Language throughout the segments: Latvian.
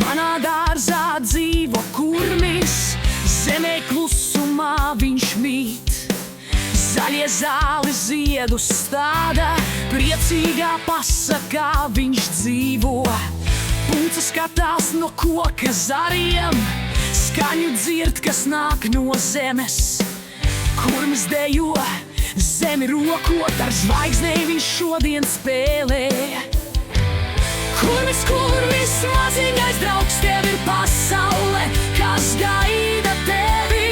Manā dārzā dzīvo kurmis, zemē klusumā viņš mīt. Zaļie zāli ziedus stāda, priecīgā pasakā viņš dzīvo. Pūca skatās no koka zariem, skaņu dzird, kas nāk no zemes. Kurmis dejo, zemi rokot, ar zvaigznei viņš šodien spēlē. Kurmis, kurmis, maziņais draugs, tev ir pasaule, kas gaida tevi.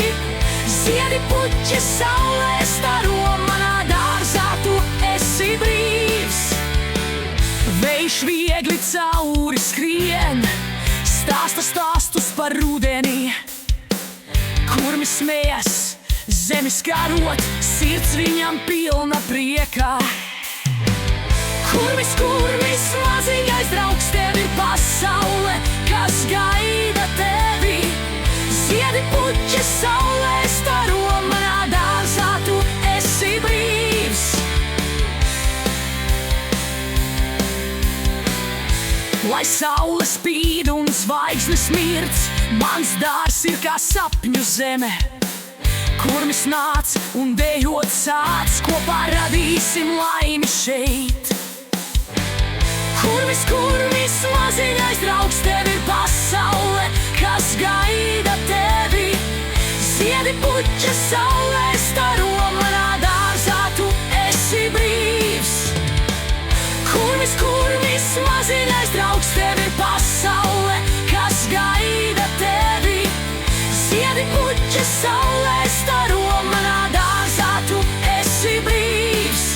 Ziedi puķi saulē staro, manā dārzā tu esi brīvs. Vējš viegli cauri skrien, stāsta stāstus par rudeni. Kurmis smējas, zemi skarot, sirds viņam pilna priekā. Kurmis, kurmis, maziņais draugs, tev ir pasaule, kas gaida tevi. Ziedi puķi saulē staro, manā dārzā tu esi brīvs. Lai saule spīd un zvaigznes mirdz, mans dārs ir kā sapņu zeme. Kurmis nāc un dejot sāc, kopā radīsim laimi šeit. Kurmis, kurmis, maziņais draugs, tev ir pasaule, kas gaida tevi. Ziedi puķi saulē staro, manā dārzā tu esi brīvs. Kurmis, kurmis, maziņais draugs, tev ir pasaule, kas gaida tevi. Ziedi puķi saulē staro, manā dārzā tu esi brīvs.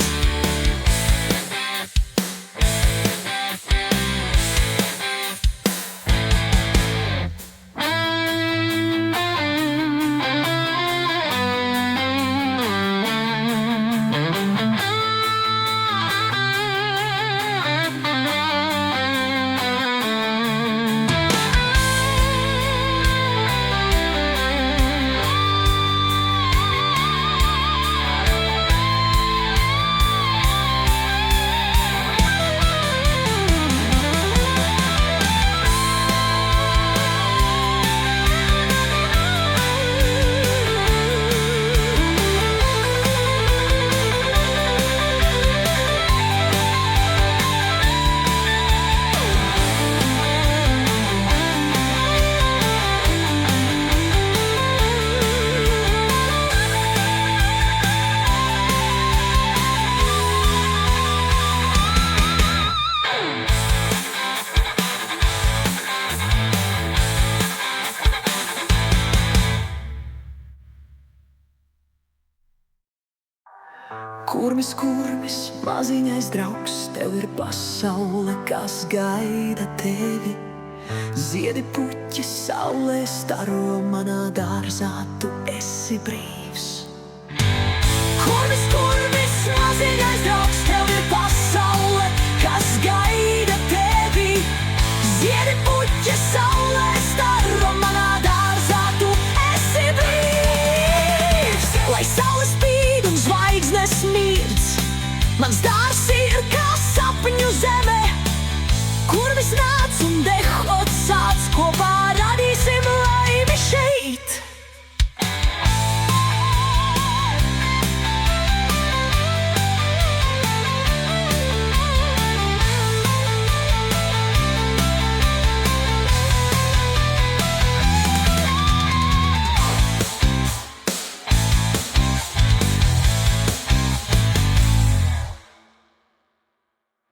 Kurmis, kurmis, maziņais draugs, tev ir pasaule, kas gaida tevi. Ziedi puķi saulē staro, manā dārzā tu esi brīvs. Kurmis, kurmis, maziņais draugs,